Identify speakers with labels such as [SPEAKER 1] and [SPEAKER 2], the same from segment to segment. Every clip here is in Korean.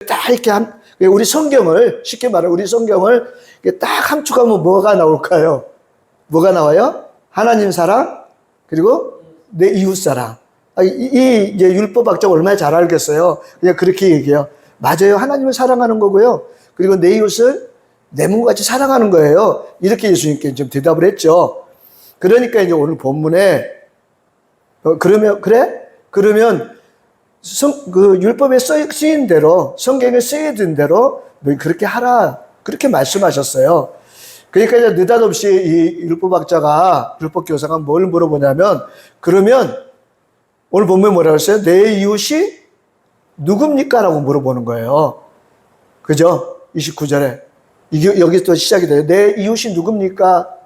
[SPEAKER 1] 딱 이렇게 우리 성경을, 쉽게 말해 우리 성경을 딱 함축하면 뭐가 나올까요? 뭐가 나와요? 하나님 사랑, 그리고 내 이웃 사랑. 이제 율법학자가 얼마나 잘 알겠어요. 그냥 그렇게 얘기해요. 맞아요. 하나님을 사랑하는 거고요. 그리고 내 이웃을 내 몸과 같이 사랑하는 거예요. 이렇게 예수님께 좀 대답을 했죠. 그러니까 이제 오늘 본문에, 그러면 그 율법에 쓰인 대로, 성경에 쓰여진 대로 너 그렇게 하라. 그렇게 말씀하셨어요. 그러니까 이제 느닷없이 이 율법학자가, 율법교사가 뭘 물어보냐면, 그러면 오늘 본문에 뭐라고 했어요? 내 이웃이 누굽니까? 라고 물어보는 거예요. 그죠? 29절에. 이게 여기서 또 시작이 돼요. 내 이웃이 누굽니까?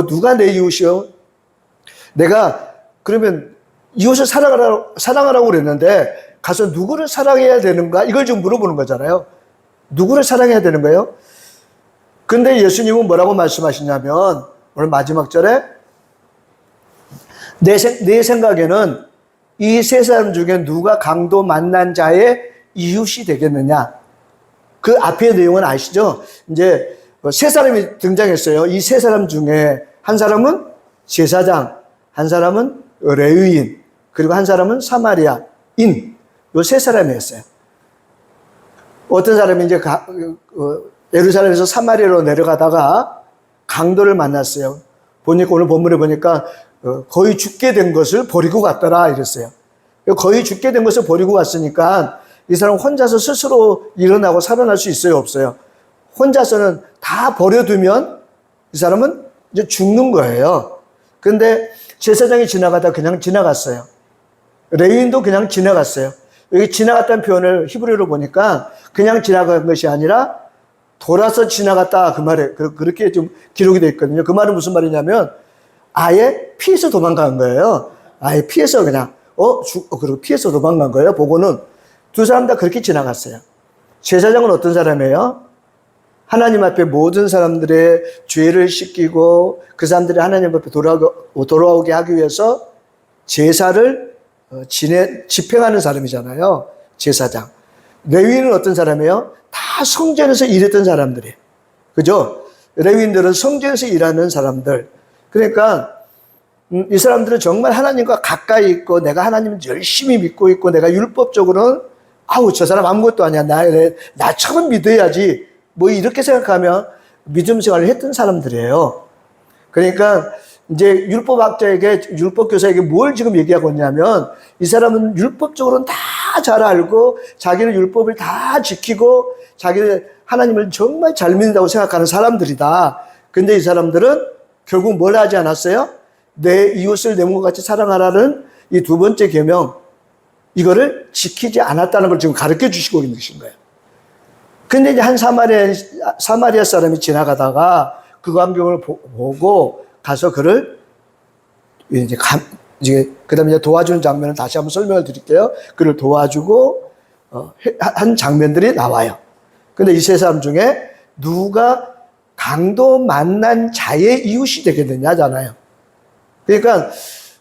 [SPEAKER 1] 누가 내 이웃이요? 내가 그러면 이웃을 사랑하라고 그랬는데 가서 누구를 사랑해야 되는가? 이걸 좀 물어보는 거잖아요. 누구를 사랑해야 되는 거예요? 근데 예수님은 뭐라고 말씀하시냐면 오늘 마지막 절에 내 생각에는 이 세 사람 중에 누가 강도 만난 자의 이웃이 되겠느냐? 그 앞의 내용은 아시죠? 이제 세 사람이 등장했어요. 이 세 사람 중에 한 사람은 제사장, 한 사람은 레위인, 그리고 한 사람은 사마리아인. 요 세 사람이었어요. 어떤 사람이 이제 예루살렘에서 사마리아로 내려가다가 강도를 만났어요. 보니까 오늘 본문에 보니까 거의 죽게 된 것을 버리고 갔더라 이랬어요. 거의 죽게 된 것을 버리고 갔으니까 이 사람 혼자서 스스로 일어나고 살아날 수 있어요, 없어요? 혼자서는 다 버려두면 이 사람은 이제 죽는 거예요. 근데 제사장이 지나가다 그냥 지나갔어요. 레위인도 그냥 지나갔어요. 여기 지나갔다는 표현을 히브리어로 보니까 그냥 지나간 것이 아니라 돌아서 지나갔다 그 말에 그렇게 좀 기록이 되어 있거든요. 그 말은 무슨 말이냐면 아예 피해서 도망간 거예요. 아예 피해서 그냥 그리고 피해서 도망간 거예요. 보고는 두 사람 다 그렇게 지나갔어요. 제사장은 어떤 사람이에요? 하나님 앞에 모든 사람들의 죄를 씻기고 그 사람들이 하나님 앞에 돌아오게 하기 위해서 제사를 집행하는 사람이잖아요. 제사장. 레위인은 어떤 사람이에요? 다 성전에서 일했던 사람들이에요. 그죠? 레위인들은 성전에서 일하는 사람들. 그러니까 이 사람들은 정말 하나님과 가까이 있고 내가 하나님을 열심히 믿고 있고 내가 율법적으로는 저 사람 아무것도 아니야. 나처럼 믿어야지. 뭐 이렇게 생각하면 믿음 생활을 했던 사람들이에요. 그러니까 이제 율법학자에게, 율법교사에게 뭘 지금 얘기하고 있냐면 이 사람은 율법적으로는 다 잘 알고 자기는 율법을 다 지키고 자기는 하나님을 정말 잘 믿는다고 생각하는 사람들이다. 근데 이 사람들은 결국 뭘 하지 않았어요? 내 이웃을 내 몸과 같이 사랑하라는 이 두 번째 계명, 이거를 지키지 않았다는 걸 지금 가르쳐 주시고 있는 것인 거예요. 근데 이제 한 사마리아 사람이 지나가다가 그 광경을 보고 가서 그를 이제 그다음에 이제 도와주는 장면을 다시 한번 설명을 드릴게요. 그를 도와주고 한 장면들이 나와요. 근데 이 세 사람 중에 누가 강도 만난 자의 이웃이 되겠느냐잖아요. 그러니까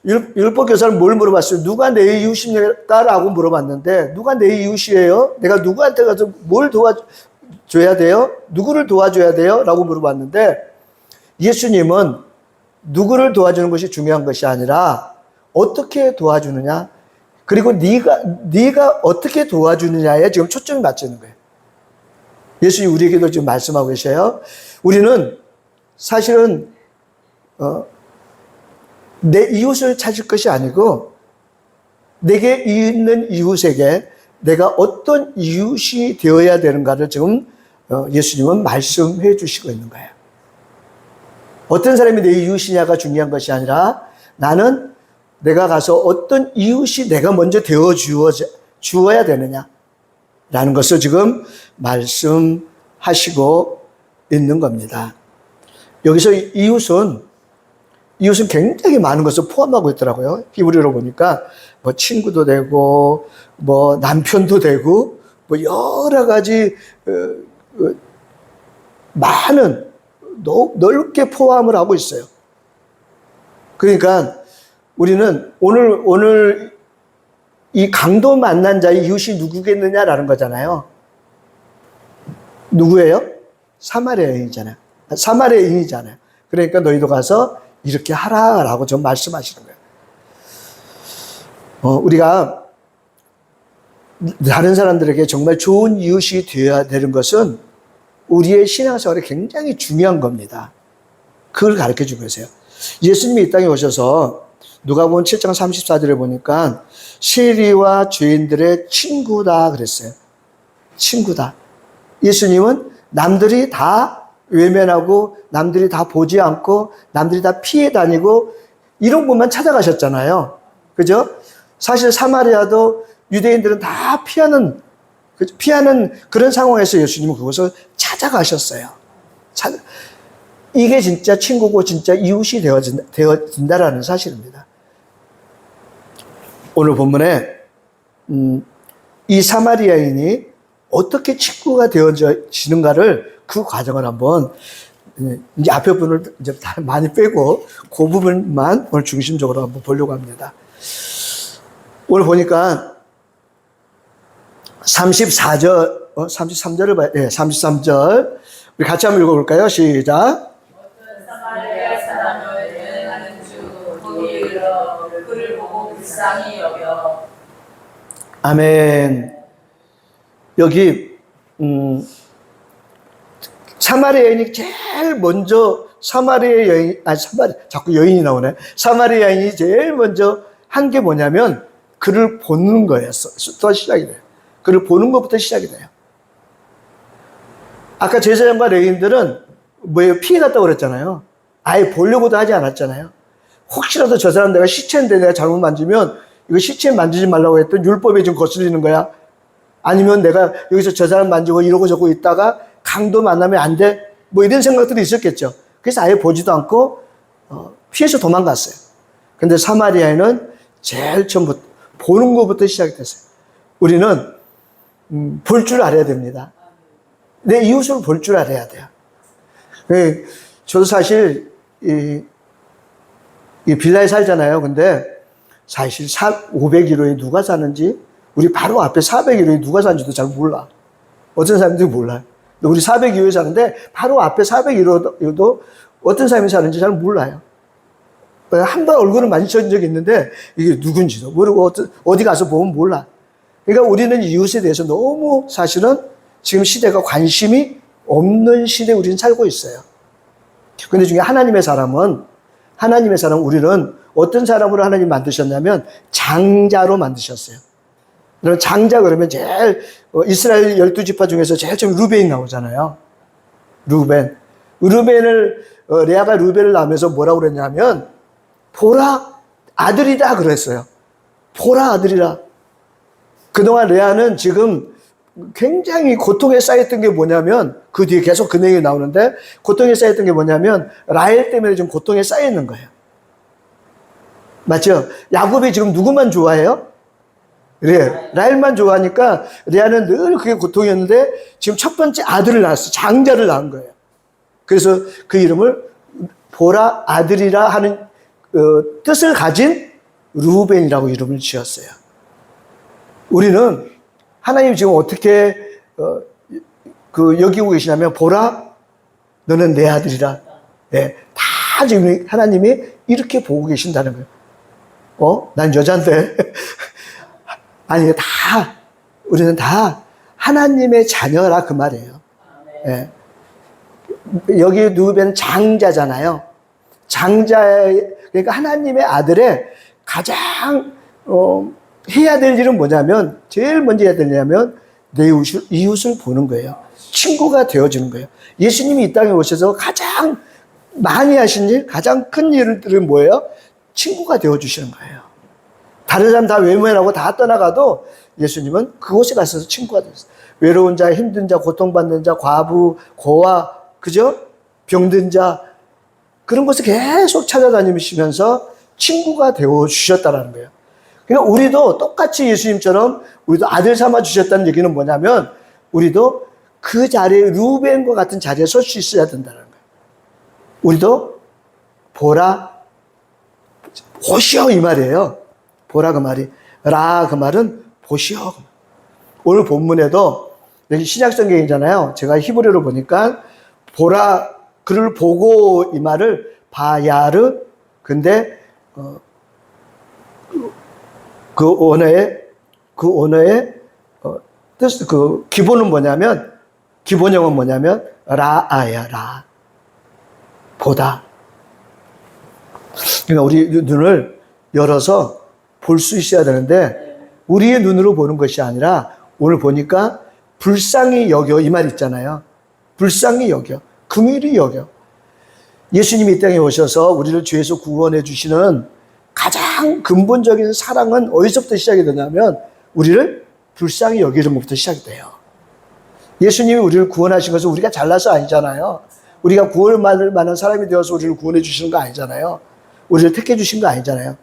[SPEAKER 1] 율법교사는 뭘 물어봤어요? 누가 내 이웃입니까? 라고 물어봤는데 누가 내 이웃이에요? 내가 누구한테 가서 뭘 도와줘야 돼요? 누구를 도와줘야 돼요? 라고 물어봤는데 예수님은 누구를 도와주는 것이 중요한 것이 아니라 어떻게 도와주느냐, 그리고 네가 어떻게 도와주느냐에 지금 초점이 맞추는 거예요. 예수님이 우리에게도 지금 말씀하고 계셔요. 우리는 사실은 내 이웃을 찾을 것이 아니고 내게 있는 이웃에게 내가 어떤 이웃이 되어야 되는가를 지금 예수님은 말씀해 주시고 있는 거예요. 어떤 사람이 내 이웃이냐가 중요한 것이 아니라 나는 내가 가서 어떤 이웃이 내가 먼저 되어 주어야 되느냐라는 것을 지금 말씀하시고 있는 겁니다. 여기서 이웃은 굉장히 많은 것을 포함하고 있더라고요. 히브리어로 보니까 뭐 친구도 되고 뭐 남편도 되고 뭐 여러 가지 많은 넓게 포함을 하고 있어요. 그러니까 우리는 오늘 이 강도 만난 자의 이웃이 누구겠느냐라는 거잖아요. 누구예요? 사마리아 여인이잖아요. 사마리아 여인이잖아요. 그러니까 너희도 가서 이렇게 하라라고 좀 말씀하시는 거예요. 우리가 다른 사람들에게 정말 좋은 이웃이 되어야 되는 것은 우리의 신앙생활에 굉장히 중요한 겁니다. 그걸 가르쳐 주고 계세요. 예수님이 이 땅에 오셔서 누가복음 7장 34절에 보니까 세리와 죄인들의 친구다 그랬어요. 친구다. 예수님은 남들이 다 외면하고 남들이 다 보지 않고 남들이 다 피해 다니고 이런 곳만 찾아가셨잖아요. 그죠? 사실 사마리아도 유대인들은 다 피하는 그런 상황에서 예수님은 그곳을 찾아가셨어요. 이게 진짜 친구고 진짜 이웃이 되어진다라는 사실입니다. 오늘 본문에 이 사마리아인이 어떻게 친구가 되어지는가를 그 과정을 한번 이제 앞에 분을 이제 많이 빼고 그 부분만 오늘 중심적으로 한번 보려고 합니다. 오늘 보니까 34절, 33절을 봐요. 네, 33절. 우리 같이 한번 읽어볼까요? 시작.
[SPEAKER 2] 어떤 사마리아 사람을 여행하는 중 거기에 이르러 그를 보고 불쌍히 여겨.
[SPEAKER 1] 아멘. 여기 사마리아인이 제일 먼저 자꾸 여인이 나오네. 사마리아인이 제일 먼저 한 게 뭐냐면 그를 보는 거였어. 시작이 돼요. 그를 보는 것부터 시작이 돼요. 아까 제사장과 레위인들은 뭐예요? 피해갔다고 그랬잖아요. 아예 보려고도 하지 않았잖아요. 혹시라도 저 사람 내가 시체인데 내가 잘못 만지면 이거 시체 만지지 말라고 했던 율법에 지금 거슬리는 거야. 아니면 내가 여기서 저 사람 만지고 이러고 저러고 있다가 강도 만나면 안 돼. 뭐 이런 생각들이 있었겠죠. 그래서 아예 보지도 않고 피해서 도망갔어요. 근데 사마리아인은 제일 처음부터 보는 것부터 시작이 됐어요. 우리는 볼 줄 알아야 됩니다. 내 이웃을 볼 줄 알아야 돼요. 저도 사실 이 빌라에 살잖아요. 근데 사실 501호에 누가 사는지 우리 바로 앞에 401호에 누가 사는지도 잘 몰라. 어떤 사람들이 몰라요. 우리 402호에 사는데 바로 앞에 401호도 어떤 사람이 사는지 잘 몰라요. 한 번 얼굴을 마주친 적이 있는데 이게 누군지도 모르고 어디 가서 보면 몰라. 그러니까 우리는 이웃에 대해서 너무 사실은 지금 시대가 관심이 없는 시대에 우리는 살고 있어요. 근데 중에 하나님의 사람 우리는 어떤 사람으로 하나님 만드셨냐면 장자로 만드셨어요. 장자 그러면 제일 이스라엘 12지파 중에서 제일 처음 루벤이 나오잖아요. 루벤을 레아가 루벤을 낳으면서 뭐라고 그랬냐면 보라 아들이다 그랬어요. 보라 아들이라. 그동안 레아는 지금 굉장히 고통에 쌓였던 게 뭐냐면 그 뒤에 계속 그 내용이 나오는데 고통에 쌓였던 게 뭐냐면 라헬 때문에 좀 고통에 쌓여 있는 거예요. 맞죠? 야곱이 지금 누구만 좋아해요? 그래, 라헬만 좋아하니까 레아는 늘 그게 고통이었는데 지금 첫 번째 아들을 낳았어. 장자를 낳은 거예요. 그래서 그 이름을 보라 아들이라 하는 뜻을 가진 루벤이라고 이름을 지었어요. 우리는 하나님 지금 어떻게 여기고 계시냐면 보라 너는 내 아들이라. 네, 다 지금 하나님이 이렇게 보고 계신다는 거예요. 난 여잔데. 아니, 우리는 다 하나님의 자녀라 그 말이에요. 네. 여기 누구면 장자잖아요. 그러니까 하나님의 아들의 가장, 해야 될 일은 뭐냐면, 제일 먼저 해야 되냐면, 내 이웃을 보는 거예요. 친구가 되어주는 거예요. 예수님이 이 땅에 오셔서 가장 많이 하신 일, 가장 큰 일들은 뭐예요? 친구가 되어주시는 거예요. 다른 사람 다 외면하고 다 떠나가도 예수님은 그곳에 가서 친구가 되었어요. 외로운 자, 힘든 자, 고통받는 자, 과부, 고아, 그죠? 병든 자, 그런 곳을 계속 찾아다니시면서 친구가 되어주셨다는 거예요. 그러니까 우리도 똑같이 예수님처럼 우리도 아들 삼아 주셨다는 얘기는 뭐냐면 우리도 그 자리에 루벤과 같은 자리에 설 수 있어야 된다는 거예요. 우리도 보시오 이 말이에요. 보라 그 말이, 라 그 말은 보시오. 오늘 본문에도 여기 신약 성경이잖아요. 제가 히브리어로 보니까 보라, 그를 보고 이 말을 바야르, 근데 그 언어의 뜻, 기본은 뭐냐면, 기본형은 뭐냐면 라아야, 라, 보다. 그러니까 우리 눈을 열어서 볼 수 있어야 되는데 우리의 눈으로 보는 것이 아니라 오늘 보니까 불쌍히 여겨 이 말 있잖아요. 불쌍히 여겨, 긍휼히 여겨. 예수님이 이 땅에 오셔서 우리를 죄에서 구원해 주시는 가장 근본적인 사랑은 어디서부터 시작이 되냐면 우리를 불쌍히 여기는 것부터 시작이 돼요. 예수님이 우리를 구원하신 것은 우리가 잘나서 아니잖아요. 우리가 구원받을 만한 사람이 되어서 우리를 구원해 주시는 거 아니잖아요. 우리를 택해 주신 거 아니잖아요.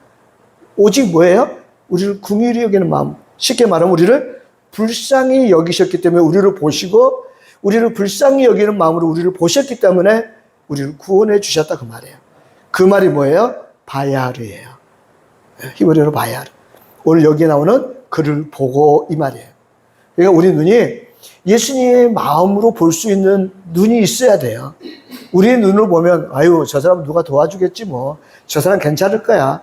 [SPEAKER 1] 오직 뭐예요? 우리를 긍휼히 여기는 마음. 쉽게 말하면 우리를 불쌍히 여기셨기 때문에 우리를 보시고 우리를 불쌍히 여기는 마음으로 우리를 보셨기 때문에 우리를 구원해 주셨다 그 말이에요. 그 말이 뭐예요? 바야르예요. 히브리어로 바야르. 오늘 여기에 나오는 그를 보고 이 말이에요. 그러니까 우리 눈이 예수님의 마음으로 볼 수 있는 눈이 있어야 돼요. 우리의 눈을 보면 아유 저 사람 누가 도와주겠지 뭐. 저 사람 괜찮을 거야.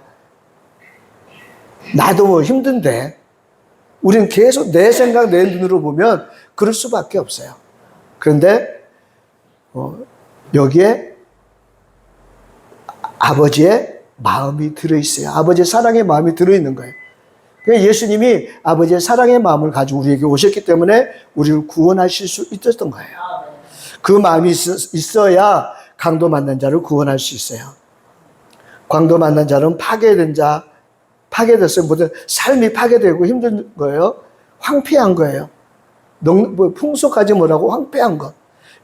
[SPEAKER 1] 나도 뭐 힘든데. 우리는 계속 내 생각, 내 눈으로 보면 그럴 수밖에 없어요. 그런데 여기에 아버지의 마음이 들어있어요. 아버지의 사랑의 마음이 들어있는 거예요. 그러니까 예수님이 아버지의 사랑의 마음을 가지고 우리에게 오셨기 때문에 우리를 구원하실 수 있었던 거예요. 그 마음이 있어야 강도 만난 자를 구원할 수 있어요. 강도 만난 자는 파괴된 자, 파괴됐어요. 모든 삶이 파괴되고 힘든 거예요. 황폐한 거예요. 풍속하지 못하고 황폐한 것.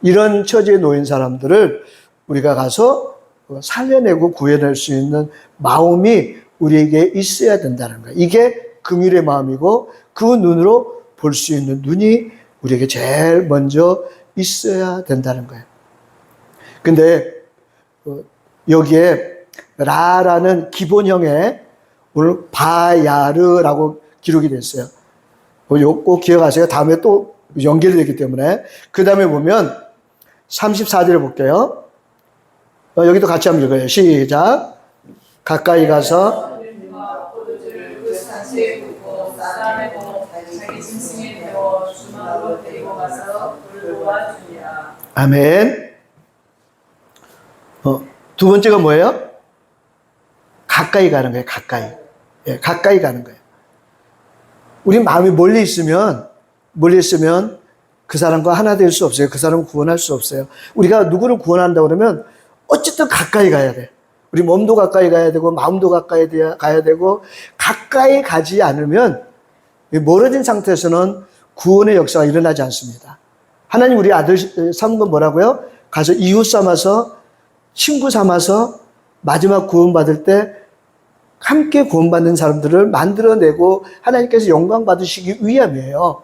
[SPEAKER 1] 이런 처지에 놓인 사람들을 우리가 가서 살려내고 구해낼 수 있는 마음이 우리에게 있어야 된다는 거예요. 이게 긍휼의 마음이고 그 눈으로 볼 수 있는 눈이 우리에게 제일 먼저 있어야 된다는 거예요. 근데 여기에 라라는 기본형에 오늘 바야르라고 기록이 됐어요. 꼭 기억하세요. 다음에 또 연결되기 때문에. 그 다음에 보면 34절에 볼게요. 여기도 같이 한번 읽어요. 시작. 가까이 가서
[SPEAKER 2] 포도주를 그 산지에 붓고 싸매고 자기 짐승에 태워 주막으로 데리고 가서 돌보아 주니라.
[SPEAKER 1] 아멘. 두 번째가 뭐예요? 가까이 가는 거예요. 가까이. 예, 가까이 가는 거예요. 우리 마음이 멀리 있으면 그 사람과 하나 될 수 없어요. 그 사람을 구원할 수 없어요. 우리가 누구를 구원한다고 그러면 어쨌든 가까이 가야 돼. 우리 몸도 가까이 가야 되고 마음도 가까이 가야 되고 가까이 가지 않으면 멀어진 상태에서는 구원의 역사가 일어나지 않습니다. 하나님 우리 아들 삼은 건 뭐라고요? 가서 이웃 삼아서 친구 삼아서 마지막 구원받을 때 함께 구원받는 사람들을 만들어내고 하나님께서 영광 받으시기 위함이에요.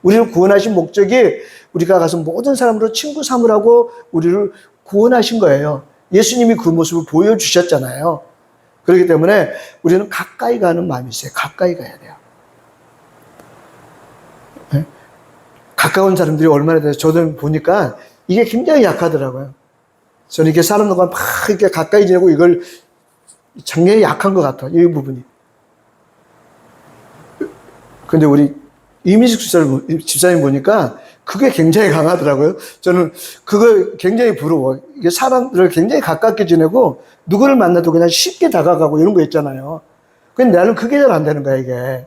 [SPEAKER 1] 우리를 구원하신 목적이 우리가 가서 모든 사람으로 친구 삼으라고 우리를 구원하신 거예요. 예수님이 그 모습을 보여주셨잖아요. 그렇기 때문에 우리는 가까이 가는 마음이 있어요. 가까이 가야 돼요. 네? 가까운 사람들이 얼마나 돼요. 저도 보니까 이게 굉장히 약하더라고요. 저는 이렇게 사람들과 막 이렇게 가까이 지내고 이걸 굉장히 약한 것 같아요. 이 부분이. 근데 우리 이민식 집사님 보니까 그게 굉장히 강하더라고요. 저는 그거 굉장히 부러워. 이게 사람들을 굉장히 가깝게 지내고 누구를 만나도 그냥 쉽게 다가가고 이런 거 있잖아요. 근데 나는 그게 잘 안 되는 거야, 이게.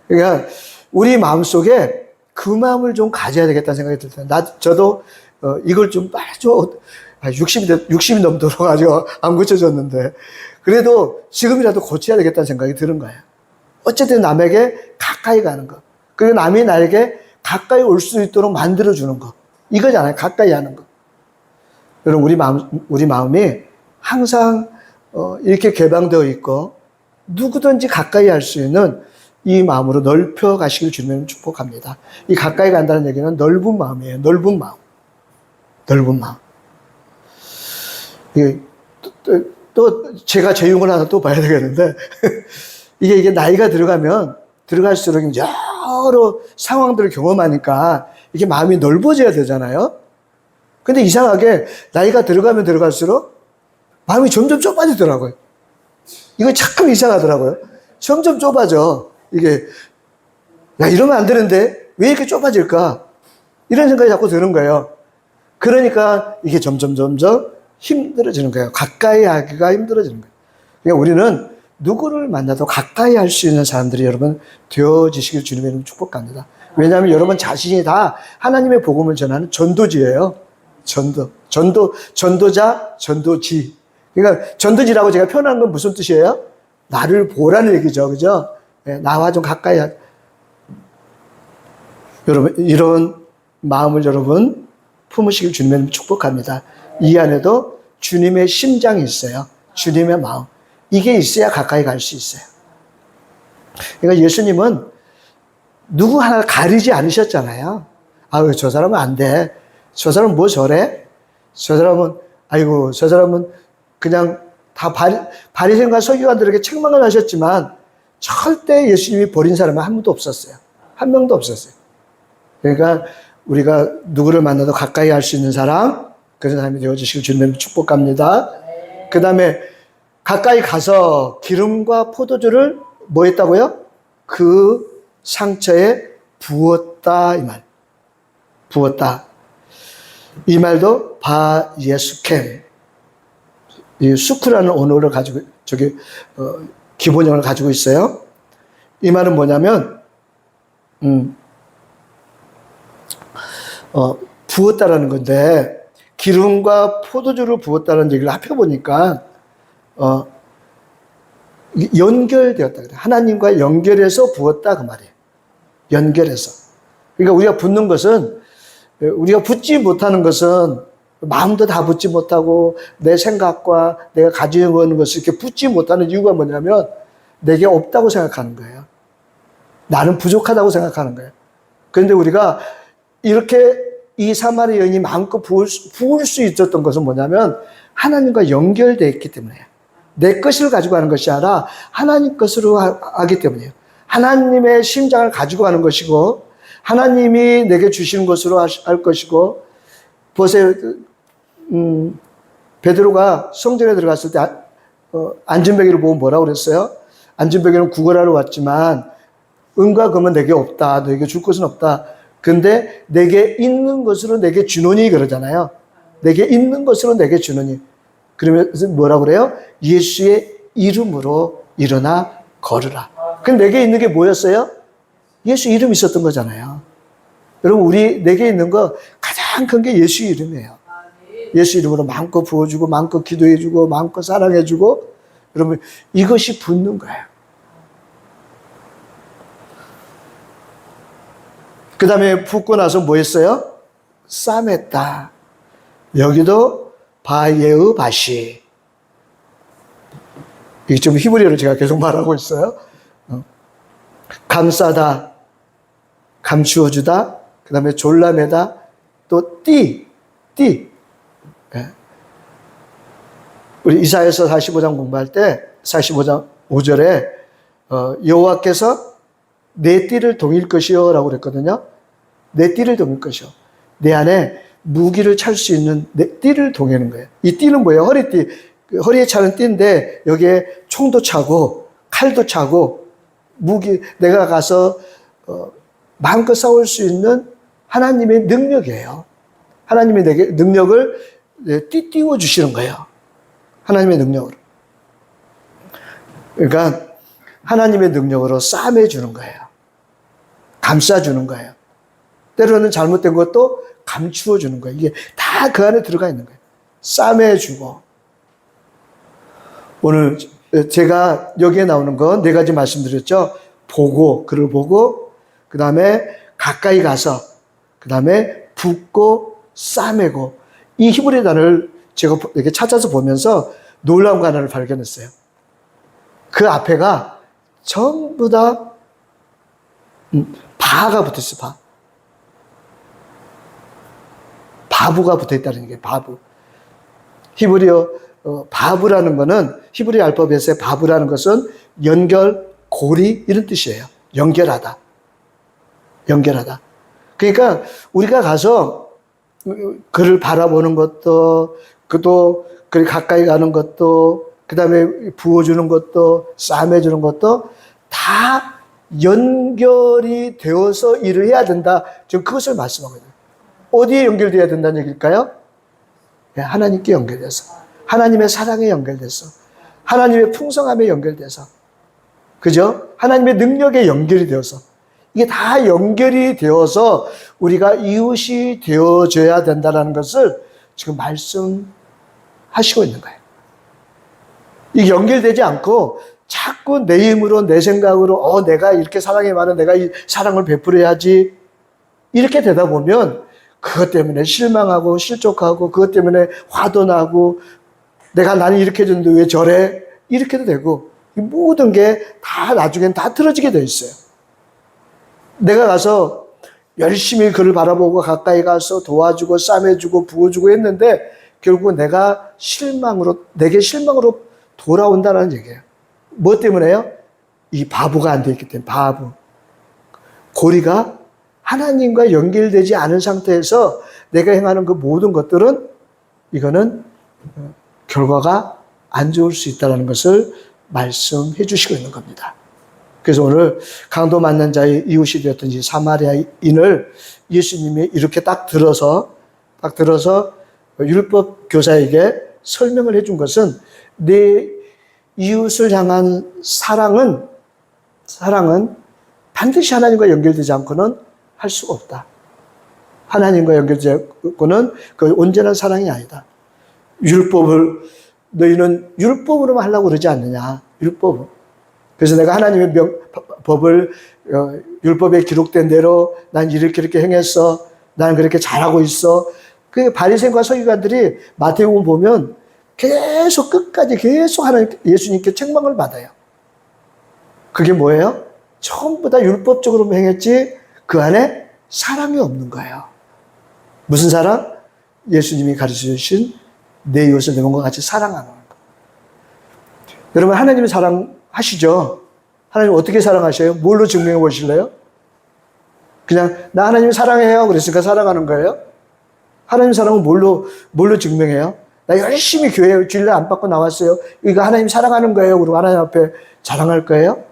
[SPEAKER 1] 그러니까 우리 마음속에 그 마음을 좀 가져야 되겠다는 생각이 들어요. 저도 이걸 좀 빨리 좀 60이 넘도록 아직 안 고쳐졌는데 그래도 지금이라도 고쳐야 되겠다는 생각이 드는 거예요. 어쨌든 남에게 가까이 가는 것. 그리고 남이 나에게 가까이 올 수 있도록 만들어주는 것. 이거잖아요. 가까이 하는 것. 여러분, 우리 마음이 항상, 이렇게 개방되어 있고, 누구든지 가까이 할 수 있는 이 마음으로 넓혀 가시길 주님을 축복합니다. 이 가까이 간다는 얘기는 넓은 마음이에요. 넓은 마음. 넓은 마음. 또 제가 제용을 하나 또 봐야 되겠는데, 이게 나이가 들어갈수록 여러 상황들을 경험하니까 이게 마음이 넓어져야 되잖아요. 근데 이상하게 나이가 들어가면 들어갈수록 마음이 점점 좁아지더라고요. 이거 참 이상하더라고요. 점점 좁아져. 이게, 야, 이러면 안 되는데 왜 이렇게 좁아질까? 이런 생각이 자꾸 드는 거예요. 그러니까 이게 점점 힘들어지는 거예요. 가까이 하기가 힘들어지는 거예요. 그러니까 우리는 누구를 만나도 가까이 할 수 있는 사람들이 여러분 되어지시길 주님의 이름으로 축복합니다. 왜냐하면 여러분 자신이 다 하나님의 복음을 전하는 전도지예요. 전도자, 전도지. 그러니까 전도지라고 제가 표현한 건 무슨 뜻이에요? 나를 보라는 얘기죠. 그죠? 네, 나와 좀 가까이 여러분, 이런 마음을 여러분 품으시길 주님의 축복합니다. 이 안에도 주님의 심장이 있어요. 주님의 마음. 이게 있어야 가까이 갈 수 있어요. 그러니까 예수님은 누구 하나 가리지 않으셨잖아요. 아유, 저 사람은 안 돼. 저 사람은 뭐 저래? 저 사람은, 아이고, 저 사람은 그냥 다 바리새인과 서기관들에게 책망을 하셨지만 절대 예수님이 버린 사람은 한 명도 없었어요. 한 명도 없었어요. 그러니까 우리가 누구를 만나도 가까이 할 수 있는 사람, 그런 사람이 되어주시길 주님의 축복합니다. 그 다음에 가까이 가서 기름과 포도주를 뭐 했다고요? 그 상처에 부었다, 이 말. 부었다. 이 말도 바예수캠. 이 수크라는 언어를 가지고, 기본형을 가지고 있어요. 이 말은 뭐냐면, 부었다라는 건데, 기름과 포도주를 부었다는 얘기를 합해보니까, 연결되었다. 하나님과 연결해서 부었다. 그 말이에요. 연결해서. 그러니까 우리가 붓는 것은, 우리가 붓지 못하는 것은 마음도 다 붓지 못하고 내 생각과 내가 가지고 있는 것을 이렇게 붓지 못하는 이유가 뭐냐면 내게 없다고 생각하는 거예요. 나는 부족하다고 생각하는 거예요. 그런데 우리가 이렇게 이 사마리 여인이 마음껏 부을 수 있었던 것은 뭐냐면 하나님과 연결되어 있기 때문이에요. 내 것을 가지고 하는 것이 아니라 하나님 것으로 하기 때문이에요. 하나님의 심장을 가지고 하는 것이고 하나님이 내게 주시는 것으로 할 것이고 보세요. 베드로가 성전에 들어갔을 때 안전뱅이를 보고 뭐라고 그랬어요? 안전뱅이는 구걸하러 왔지만 은과 금은 내게 없다. 너에게 줄 것은 없다. 근데 내게 있는 것으로 내게 주노니 그러잖아요. 내게 있는 것으로 내게 주노니. 그러면서 뭐라고 그래요? 예수의 이름으로 일어나 걸으라. 그럼 내게 있는 게 뭐였어요? 예수 이름이 있었던 거잖아요. 여러분, 내게 있는 거 가장 큰 게 예수 이름이에요. 예수 이름으로 마음껏 부어주고, 마음껏 기도해주고, 마음껏 사랑해주고, 여러분, 이것이 붙는 거예요. 그 다음에 붓고 나서 뭐 했어요? 싸맸다. 여기도 바예의 바시. 이게 좀 히브리어를 제가 계속 말하고 있어요. 감싸다, 감추어주다, 그 다음에 졸라매다, 또 띠. 우리 이사야서 45장 공부할 때 45장 5절에 여호와께서 내 띠를 동일 것이요 라고 그랬거든요. 내 띠를 동일 것이요. 내 안에 무기를 찰 수 있는 내 띠를 동이는 거예요. 이 띠는 뭐예요? 허리띠. 허리에 차는 띠인데 여기에 총도 차고 칼도 차고 무기, 내가 가서 마음껏 싸울 수 있는 하나님의 능력이에요. 하나님이 내게 능력을 띄워 주시는 거예요. 하나님의 능력으로. 그러니까 하나님의 능력으로 싸매 주는 거예요. 감싸 주는 거예요. 때로는 잘못된 것도 감추어 주는 거예요. 이게 다 그 안에 들어가 있는 거예요. 싸매 주고. 오늘 제가 여기에 나오는 건 네 가지 말씀드렸죠. 보고, 그를 보고, 그 다음에 가까이 가서, 그 다음에 붓고, 싸매고. 이 히브리 단어를 제가 이렇게 찾아서 보면서 놀라운 단어를 발견했어요. 그 앞에가 전부 다 바가 붙어 있어요. 바. 바부가 붙어 있다는 얘기예요. 바부. 히브리어 바부라는 거는 히브리 알파벳의 바부라는 것은 연결, 고리 이런 뜻이에요. 연결하다. 연결하다. 그러니까 우리가 가서 그를 바라보는 것도, 그도 그를 가까이 가는 것도, 그 다음에 부어주는 것도, 싸매주는 것도 다 연결이 되어서 일을 해야 된다. 지금 그것을 말씀하거든요. 어디에 연결돼야 된다는 얘기일까요? 하나님께 연결돼서, 하나님의 사랑에 연결돼서, 하나님의 풍성함에 연결돼서, 그죠? 하나님의 능력에 연결이 되어서, 이게 다 연결이 되어서 우리가 이웃이 되어줘야 된다는 것을 지금 말씀하시고 있는 거예요. 이게 연결되지 않고 자꾸 내 힘으로, 내 생각으로, 내가 이렇게 사랑이 많아, 내가 이 사랑을 베풀어야지, 이렇게 되다 보면 그것 때문에 실망하고 실족하고, 그것 때문에 화도 나고, 나는 이렇게 해줬는데 왜 저래? 이렇게도 되고, 이 모든 게 다 나중엔 다 틀어지게 돼 있어요. 내가 가서 열심히 그를 바라보고 가까이 가서 도와주고 싸매주고 부어주고 했는데 결국 내게 실망으로 돌아온다는 얘기예요. 뭐 때문에요? 이 바보가 안 돼 있기 때문에. 바보. 고리가 하나님과 연결되지 않은 상태에서 내가 행하는 그 모든 것들은 이거는 결과가 안 좋을 수 있다는 것을 말씀해 주시고 있는 겁니다. 그래서 오늘 강도 만난 자의 이웃이 되었던 이 사마리아인을 예수님이 이렇게 딱 들어서 율법 교사에게 설명을 해준 것은 내 이웃을 향한 사랑은 반드시 하나님과 연결되지 않고는 할 수가 없다. 하나님과 연결되지 않고는 그 온전한 사랑이 아니다. 너희는 율법으로만 하려고 그러지 않느냐. 율법으로. 그래서 내가 하나님의 법을 율법에 기록된 대로 난 이렇게 행했어. 난 그렇게 잘하고 있어. 그 바리새인과 서기관들이 마태복음 보면 계속 끝까지 계속 예수님께 책망을 받아요. 그게 뭐예요? 전부 다 율법적으로 행했지 그 안에 사랑이 없는 거예요. 무슨 사랑? 예수님이 가르쳐 주신 내 이웃을 내 몸과 같이 사랑하는 거. 여러분 하나님을 사랑하시죠? 하나님 어떻게 사랑하셔요? 뭘로 증명해 보실래요? 그냥 나 하나님 사랑해요. 그랬으니까 사랑하는 거예요? 하나님 사랑은 뭘로 증명해요? 나 열심히 교회 주일날 안 받고 나왔어요. 이거 하나님 사랑하는 거예요. 그리고 하나님 앞에 자랑할 거예요?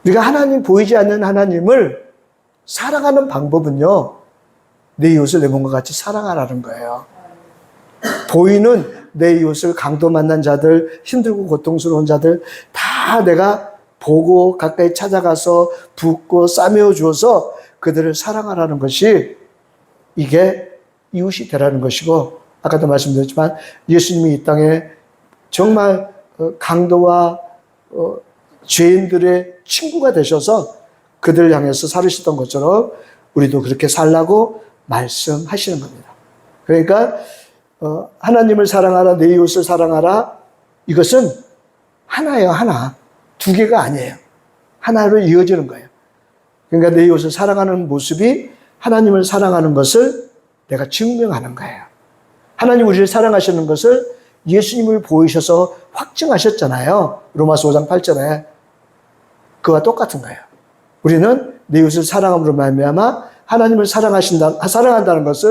[SPEAKER 1] 우리가 하나님 보이지 않는 하나님을 사랑하는 방법은요. 내 이웃을 내 몸과 같이 사랑하라는 거예요. 보이는 내 이웃을 강도 만난 자들, 힘들고 고통스러운 자들 다 내가 보고 가까이 찾아가서 붓고 싸매어 주어서 그들을 사랑하라는 것이 이게 이웃이 되라는 것이고 아까도 말씀드렸지만 예수님이 이 땅에 정말 강도와 죄인들의 친구가 되셔서 그들을 향해서 살으셨던 것처럼 우리도 그렇게 살라고 말씀하시는 겁니다. 그러니까 하나님을 사랑하라, 내 이웃을 사랑하라. 이것은 하나예요, 하나. 두 개가 아니에요. 하나로 이어지는 거예요. 그러니까 내 이웃을 사랑하는 모습이 하나님을 사랑하는 것을 내가 증명하는 거예요. 하나님 우리를 사랑하시는 것을 예수님을 보이셔서 확증하셨잖아요. 로마서 5장 8절에. 그와 똑같은 거예요. 우리는 내 이웃을 사랑함으로 말미암아 하나님을 사랑한다는 것을